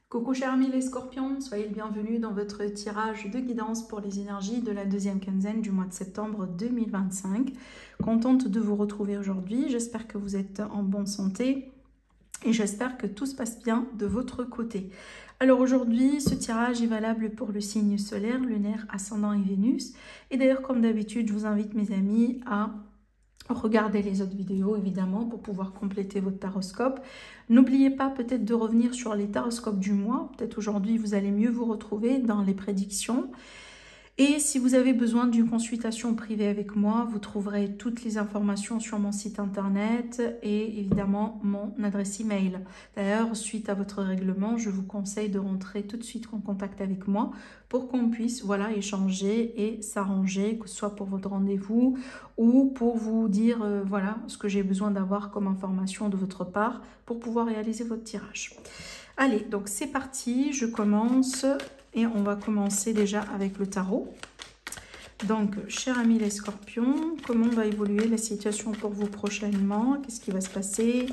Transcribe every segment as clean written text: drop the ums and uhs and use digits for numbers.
Coucou chers amis les scorpions, soyez le bienvenue dans votre tirage de guidance pour les énergies de la deuxième quinzaine du mois de septembre 2025. Contente de vous retrouver aujourd'hui, j'espère que vous êtes en bonne santé et j'espère que tout se passe bien de votre côté. Alors aujourd'hui, ce tirage est valable pour le signe solaire, lunaire, ascendant et Vénus. Et d'ailleurs, comme d'habitude, je vous invite mes amis à regardez les autres vidéos évidemment pour pouvoir compléter votre taroscope. N'oubliez pas peut-être de revenir sur les taroscopes du mois. Peut-être aujourd'hui vous allez mieux vous retrouver dans les prédictions. Et si vous avez besoin d'une consultation privée avec moi, vous trouverez toutes les informations sur mon site internet et évidemment mon adresse email. D'ailleurs, suite à votre règlement, je vous conseille de rentrer tout de suite en contact avec moi pour qu'on puisse échanger et s'arranger, que ce soit pour votre rendez-vous ou pour vous dire voilà ce que j'ai besoin d'avoir comme information de votre part pour pouvoir réaliser votre tirage. Allez, donc c'est parti, je commence. Et on va commencer déjà avec le tarot. Donc, chers amis les scorpions, comment va évoluer la situation pour vous prochainement? Qu'est-ce qui va se passer?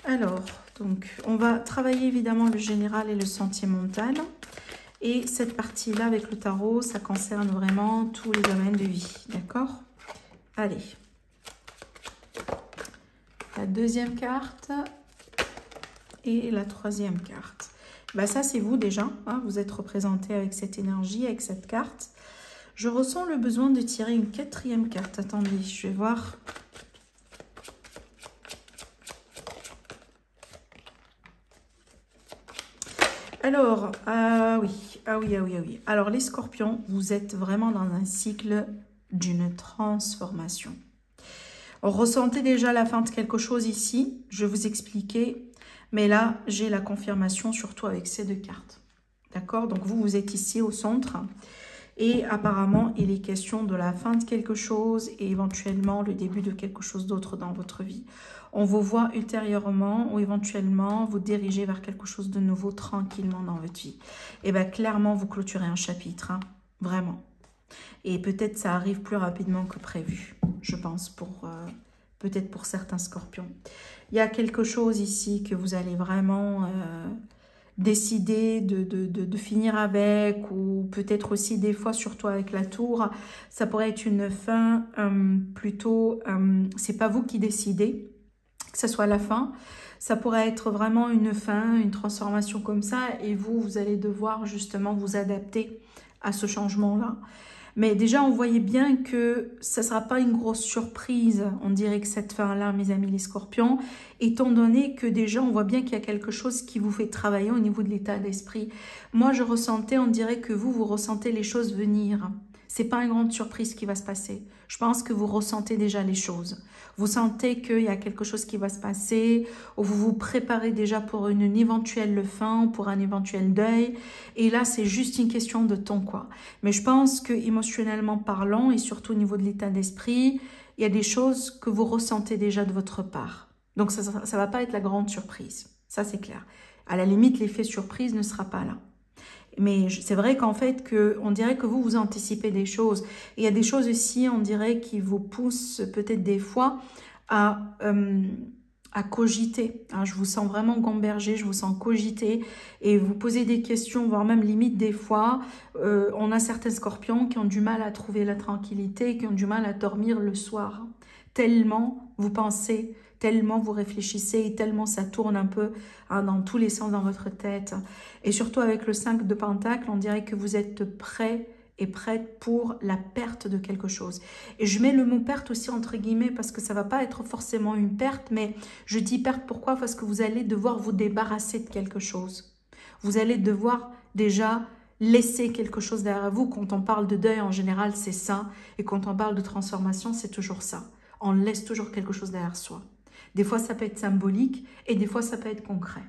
Alors, donc, on va travailler évidemment le général et le sentimental. Et cette partie-là avec le tarot, ça concerne vraiment tous les domaines de vie. D'accord? Allez. La deuxième carte et la troisième carte. Bah ça, c'est vous déjà, hein, vous êtes représenté avec cette énergie, avec cette carte. Je ressens le besoin de tirer une quatrième carte. Attendez, je vais voir. Alors, oui. Alors, les scorpions, vous êtes vraiment dans un cycle d'une transformation. Ressentez déjà la fin de quelque chose ici. Je vais vous expliquer. Mais là, j'ai la confirmation, surtout avec ces deux cartes. D'accord? Donc, vous êtes ici au centre. Et apparemment, il est question de la fin de quelque chose et éventuellement le début de quelque chose d'autre dans votre vie. On vous voit ultérieurement ou éventuellement vous diriger vers quelque chose de nouveau tranquillement dans votre vie. Et bien, clairement, vous clôturez un chapitre. Hein, vraiment. Et peut-être ça arrive plus rapidement que prévu, je pense, peut-être pour certains scorpions. Il y a quelque chose ici que vous allez vraiment décider de finir avec, ou peut-être aussi des fois, surtout avec la tour, ça pourrait être une fin plutôt, c'est pas vous qui décidez que ce soit la fin, ça pourrait être vraiment une fin, une transformation comme ça, et vous allez devoir justement vous adapter à ce changement-là. Mais déjà, on voyait bien que ça ne sera pas une grosse surprise, on dirait que cette fin-là, mes amis les scorpions, étant donné que déjà, on voit bien qu'il y a quelque chose qui vous fait travailler au niveau de l'état d'esprit. Moi, je ressentais, on dirait que vous ressentez les choses venir. Ce n'est pas une grande surprise qui va se passer. Je pense que vous ressentez déjà les choses. Vous sentez qu'il y a quelque chose qui va se passer, ou vous vous préparez déjà pour une éventuelle fin, pour un éventuel deuil. Et là, c'est juste une question de temps, quoi. Mais je pense que émotionnellement parlant, et surtout au niveau de l'état d'esprit, il y a des choses que vous ressentez déjà de votre part. Donc, ça ne va pas être la grande surprise. Ça, c'est clair. À la limite, l'effet surprise ne sera pas là. Mais c'est vrai qu'en fait, on dirait que vous anticipez des choses. Et il y a des choses aussi, on dirait, qui vous poussent peut-être des fois à cogiter. Hein, je vous sens vraiment gamberger, je vous sens cogiter et vous posez des questions, voire même limite des fois. On a certains scorpions qui ont du mal à trouver la tranquillité, qui ont du mal à dormir le soir. Tellement vous pensez, tellement vous réfléchissez et tellement ça tourne un peu dans tous les sens dans votre tête. Et surtout avec le 5 de Pentacle, on dirait que vous êtes prêt et prête pour la perte de quelque chose. Et je mets le mot perte aussi entre guillemets parce que ça ne va pas être forcément une perte, mais je dis perte pourquoi? Parce que vous allez devoir vous débarrasser de quelque chose. Vous allez devoir déjà laisser quelque chose derrière vous. Quand on parle de deuil en général, c'est ça. Et quand on parle de transformation, c'est toujours ça. On laisse toujours quelque chose derrière soi. Des fois, ça peut être symbolique et des fois, ça peut être concret.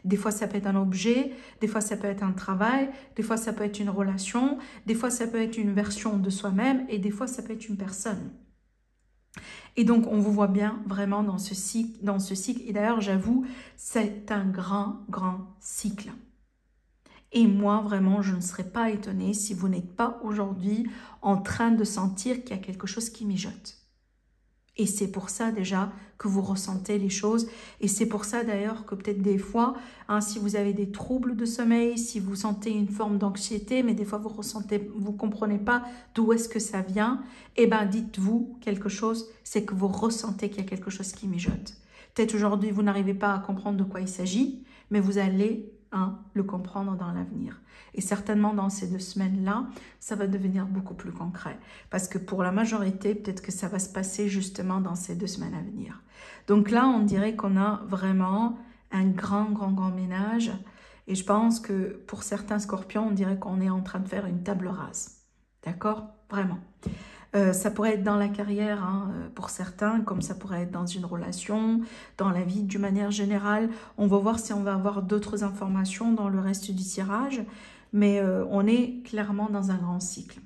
Des fois, ça peut être un objet, des fois, ça peut être un travail, des fois, ça peut être une relation, des fois, ça peut être une version de soi-même et des fois, ça peut être une personne. Et donc, on vous voit bien vraiment dans ce cycle. Et d'ailleurs, j'avoue, c'est un grand cycle. Et moi, vraiment, je ne serais pas étonnée si vous n'êtes pas aujourd'hui en train de sentir qu'il y a quelque chose qui mijote. Et c'est pour ça déjà que vous ressentez les choses. Et c'est pour ça d'ailleurs que peut-être des fois, hein, si vous avez des troubles de sommeil, si vous sentez une forme d'anxiété, mais des fois vous ressentez, vous comprenez pas d'où est-ce que ça vient, eh ben dites-vous quelque chose, c'est que vous ressentez qu'il y a quelque chose qui mijote. Peut-être aujourd'hui vous n'arrivez pas à comprendre de quoi il s'agit, mais vous allez le comprendre dans l'avenir. Et certainement dans ces 2 semaines-là, ça va devenir beaucoup plus concret. Parce que pour la majorité, peut-être que ça va se passer justement dans ces 2 semaines à venir. Donc là, on dirait qu'on a vraiment un grand ménage. Et je pense que pour certains scorpions, on dirait qu'on est en train de faire une table rase. D'accord? Vraiment. Ça pourrait être dans la carrière hein, pour certains, comme ça pourrait être dans une relation, dans la vie d'une manière générale. On va voir si on va avoir d'autres informations dans le reste du tirage, mais on est clairement dans un grand cycle.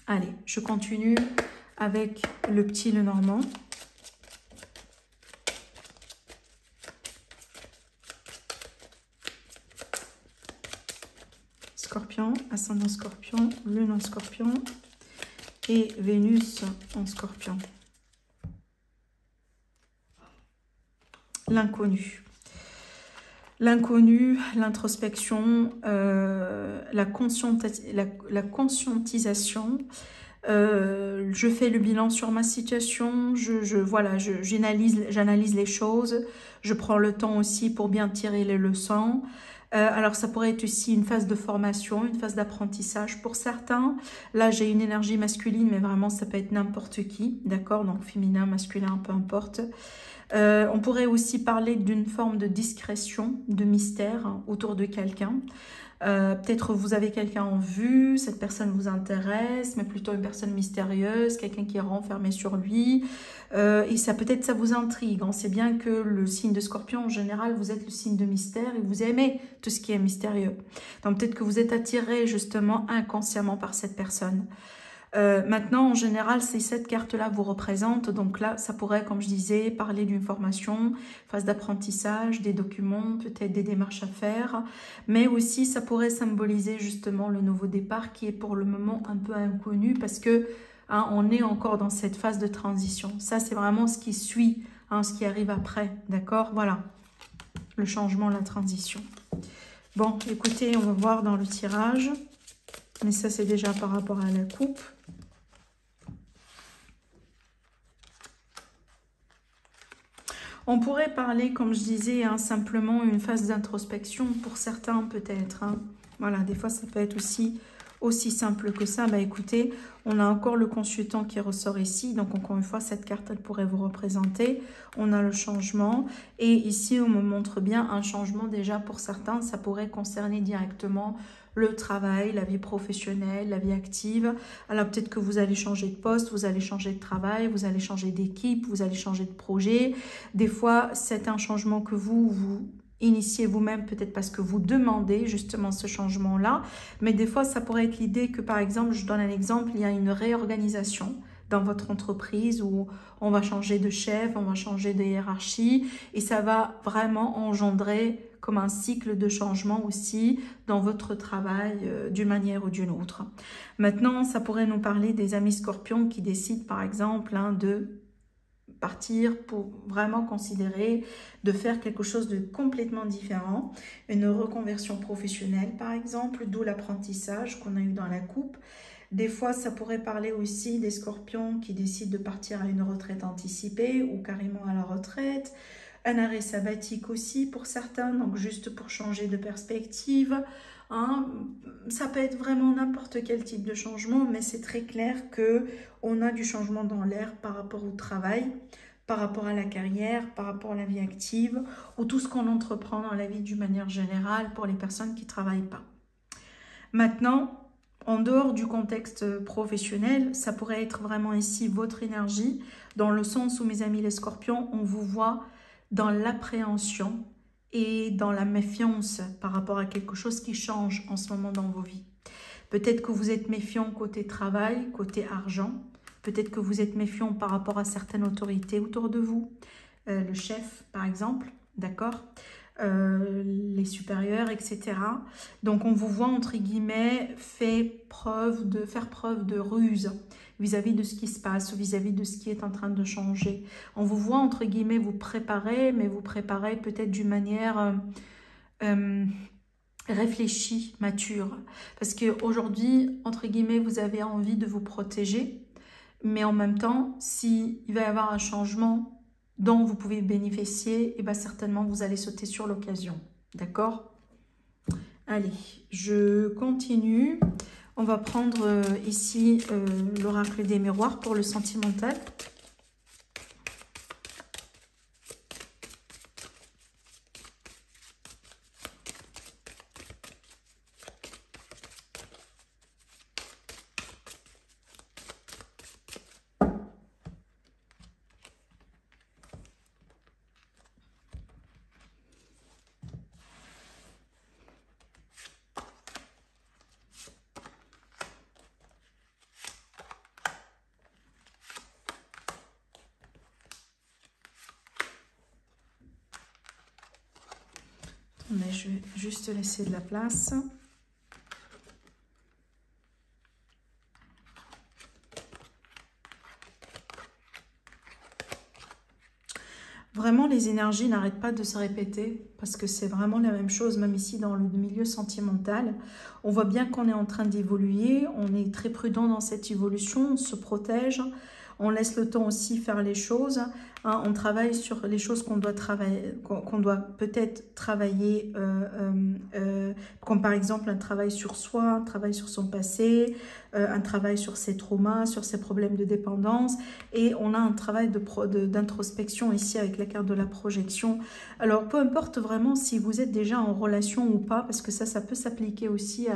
Allez, je continue avec le petit Lenormand. Scorpion, ascendant Scorpion, Lune en Scorpion et Vénus en Scorpion. L'inconnu. L'inconnu, l'introspection, la conscientisation. Je fais le bilan sur ma situation, j'analyse les choses, je prends le temps aussi pour bien tirer les leçons. Alors ça pourrait être aussi une phase de formation, une phase d'apprentissage pour certains. Là j'ai une énergie masculine, mais vraiment ça peut être n'importe qui, d'accord? Donc féminin, masculin, peu importe. On pourrait aussi parler d'une forme de discrétion, de mystère autour de quelqu'un. Peut-être vous avez quelqu'un en vue, cette personne vous intéresse, mais plutôt une personne mystérieuse, quelqu'un qui est renfermé sur lui. Et ça peut-être ça vous intrigue. On sait bien que le signe de Scorpion, en général, vous êtes le signe de mystère et vous aimez tout ce qui est mystérieux. Donc peut-être que vous êtes attiré justement inconsciemment par cette personne. Maintenant, en général, ces 7 cartes-là vous représentent. Donc là, ça pourrait, comme je disais, parler d'une formation, phase d'apprentissage, des documents, peut-être des démarches à faire. Mais aussi, ça pourrait symboliser justement le nouveau départ qui est pour le moment un peu inconnu parce que on est encore dans cette phase de transition. Ça, c'est vraiment ce qui suit, ce qui arrive après. D'accord? Voilà. Le changement, la transition. Bon, écoutez, on va voir dans le tirage. Mais ça, c'est déjà par rapport à la coupe. On pourrait parler, comme je disais, simplement une phase d'introspection pour certains peut-être. Voilà, des fois, ça peut être aussi simple que ça. Bah écoutez, on a encore le consultant qui ressort ici. Donc, encore une fois, cette carte, elle pourrait vous représenter. On a le changement. Et ici, on me montre bien un changement déjà pour certains. Ça pourrait concerner directement le travail, la vie professionnelle, la vie active. Alors peut-être que vous allez changer de poste, vous allez changer de travail, vous allez changer d'équipe, vous allez changer de projet. Des fois, c'est un changement que vous initiez vous-même, peut-être parce que vous demandez justement ce changement-là. Mais des fois, ça pourrait être l'idée que, par exemple, je donne un exemple, il y a une réorganisation dans votre entreprise où on va changer de chef, on va changer de hiérarchie et ça va vraiment engendrer comme un cycle de changement aussi dans votre travail d'une manière ou d'une autre. Maintenant, ça pourrait nous parler des amis scorpions qui décident par exemple de partir pour vraiment considérer de faire quelque chose de complètement différent, une reconversion professionnelle par exemple, d'où l'apprentissage qu'on a eu dans la coupe. Des fois, ça pourrait parler aussi des scorpions qui décident de partir à une retraite anticipée ou carrément à la retraite. Un arrêt sabbatique aussi pour certains, donc juste pour changer de perspective. Ça peut être vraiment n'importe quel type de changement, mais c'est très clair qu'on a du changement dans l'air par rapport au travail, par rapport à la carrière, par rapport à la vie active, ou tout ce qu'on entreprend dans la vie d'une manière générale pour les personnes qui ne travaillent pas. Maintenant, en dehors du contexte professionnel, ça pourrait être vraiment ici votre énergie, dans le sens où, mes amis les scorpions, on vous voit dans l'appréhension et dans la méfiance par rapport à quelque chose qui change en ce moment dans vos vies. Peut-être que vous êtes méfiant côté travail, côté argent. Peut-être que vous êtes méfiant par rapport à certaines autorités autour de vous. Le chef, par exemple, d'accord ? les supérieurs, etc. Donc on vous voit entre guillemets faire preuve de ruse vis-à-vis de ce qui se passe, vis-à-vis de ce qui est en train de changer. On vous voit entre guillemets vous préparer, mais vous préparez peut-être d'une manière réfléchie, mature. Parce qu'aujourd'hui, entre guillemets, vous avez envie de vous protéger, mais en même temps, s'il va y avoir un changement dont vous pouvez bénéficier, et bien certainement vous allez sauter sur l'occasion. D'accord? Allez, je continue. On va prendre ici l'oracle des miroirs pour le sentimental. Mais je vais juste laisser de la place. Vraiment, les énergies n'arrêtent pas de se répéter parce que c'est vraiment la même chose, même ici dans le milieu sentimental. On voit bien qu'on est en train d'évoluer, on est très prudent dans cette évolution, on se protège, on laisse le temps aussi faire les choses. Hein, on travaille sur les choses qu'on doit travailler, qu'on doit peut-être travailler, comme par exemple un travail sur soi, un travail sur son passé, un travail sur ses traumas, sur ses problèmes de dépendance. Et on a un travail d'introspection ici avec la carte de la projection. Alors, peu importe vraiment si vous êtes déjà en relation ou pas, parce que ça peut s'appliquer aussi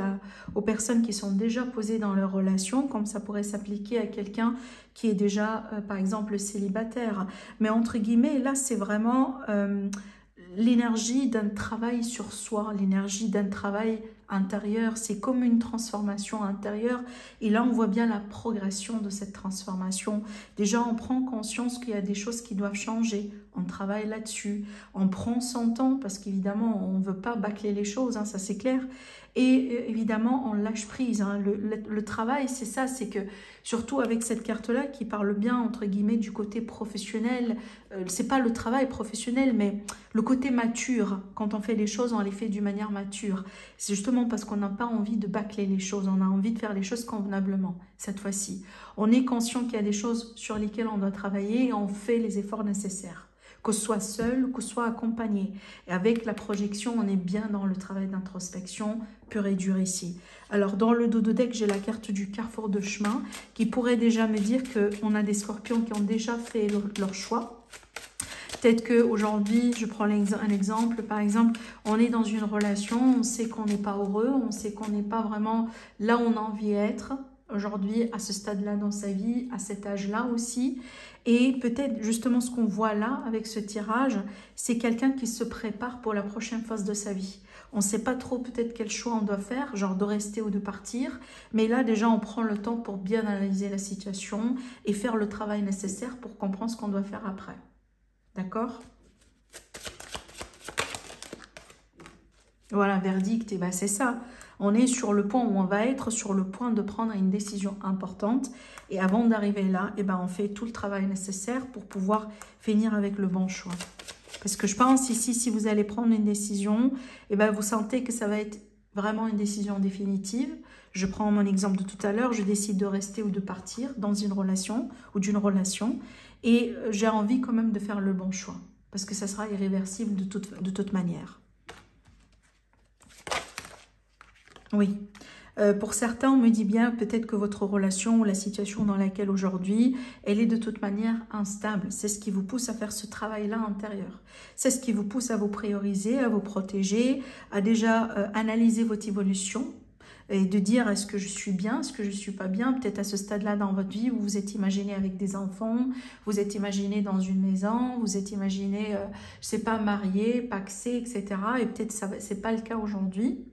aux personnes qui sont déjà posées dans leur relation, comme ça pourrait s'appliquer à quelqu'un qui est déjà, par exemple, célibataire. Mais entre guillemets, là, c'est vraiment l'énergie d'un travail sur soi, l'énergie d'un travail intérieur. C'est comme une transformation intérieure. Et là, on voit bien la progression de cette transformation. Déjà, on prend conscience qu'il y a des choses qui doivent changer. On travaille là-dessus. On prend son temps parce qu'évidemment, on ne veut pas bâcler les choses, hein, ça c'est clair. Et évidemment, on lâche prise. Hein. Le travail, c'est ça, c'est que surtout avec cette carte-là qui parle bien, entre guillemets, du côté professionnel, c'est pas le travail professionnel, mais le côté mature. Quand on fait les choses, on les fait d'une manière mature. C'est justement parce qu'on n'a pas envie de bâcler les choses, on a envie de faire les choses convenablement, cette fois-ci. On est conscient qu'il y a des choses sur lesquelles on doit travailler et on fait les efforts nécessaires. Que ce soit seul, que ce soit accompagné. Et avec la projection, on est bien dans le travail d'introspection pur et dur ici. Alors, dans le dos de deck, j'ai la carte du carrefour de chemin qui pourrait déjà me dire qu'on a des scorpions qui ont déjà fait leur choix. Peut-être qu'aujourd'hui, je prends un exemple, par exemple, on est dans une relation, on sait qu'on n'est pas heureux, on sait qu'on n'est pas vraiment là où on a envie d'être. Aujourd'hui, à ce stade-là dans sa vie, à cet âge-là aussi. Et peut-être justement ce qu'on voit là avec ce tirage, c'est quelqu'un qui se prépare pour la prochaine phase de sa vie. On ne sait pas trop peut-être quel choix on doit faire, genre de rester ou de partir. Mais là déjà on prend le temps pour bien analyser la situation et faire le travail nécessaire pour comprendre ce qu'on doit faire après. D'accord ? Voilà, verdict, et ben c'est ça. On est sur le point où on va être sur le point de prendre une décision importante. Et avant d'arriver là, et ben on fait tout le travail nécessaire pour pouvoir finir avec le bon choix. Parce que je pense ici, si vous allez prendre une décision, et ben vous sentez que ça va être vraiment une décision définitive. Je prends mon exemple de tout à l'heure, je décide de rester ou de partir dans une relation ou d'une relation. Et j'ai envie quand même de faire le bon choix. Parce que ça sera irréversible de toute manière. Oui. Pour certains, on me dit bien peut-être que votre relation ou la situation dans laquelle aujourd'hui, elle est de toute manière instable. C'est ce qui vous pousse à faire ce travail-là intérieur. C'est ce qui vous pousse à vous prioriser, à vous protéger, à déjà analyser votre évolution et de dire est-ce que je suis bien, est-ce que je ne suis pas bien. Peut-être à ce stade-là dans votre vie, vous vous êtes imaginé avec des enfants, vous êtes imaginé dans une maison, vous êtes imaginé, je ne sais pas, marié, pacsé, etc. Et peut-être ce n'est pas le cas aujourd'hui.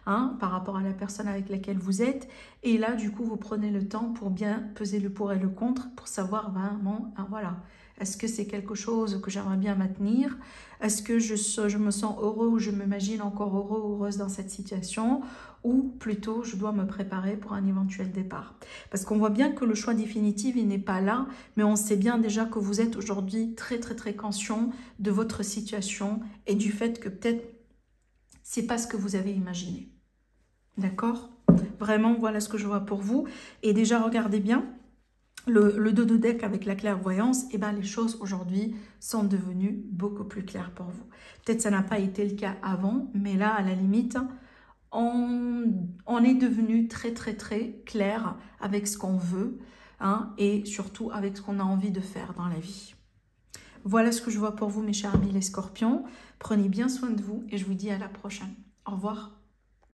Hein, par rapport à la personne avec laquelle vous êtes. Et là, du coup, vous prenez le temps pour bien peser le pour et le contre, pour savoir vraiment, hein, voilà, Est-ce que c'est quelque chose que j'aimerais bien maintenir? Est-ce que je me sens heureux ou je m'imagine encore heureux ou heureuse dans cette situation? Ou plutôt, je dois me préparer pour un éventuel départ? Parce qu'on voit bien que le choix définitif, il n'est pas là, mais on sait bien déjà que vous êtes aujourd'hui très, très, très conscient de votre situation et du fait que peut-être c'est pas ce que vous avez imaginé. D'accord? Vraiment, voilà ce que je vois pour vous. Et déjà, regardez bien. Le dos de deck avec la clairvoyance, et ben les choses aujourd'hui sont devenues beaucoup plus claires pour vous. Peut-être ça n'a pas été le cas avant, mais là, à la limite, on est devenu très, très, très clair avec ce qu'on veut, hein, et surtout avec ce qu'on a envie de faire dans la vie. Voilà ce que je vois pour vous, mes chers amis les scorpions. Prenez bien soin de vous et je vous dis à la prochaine. Au revoir.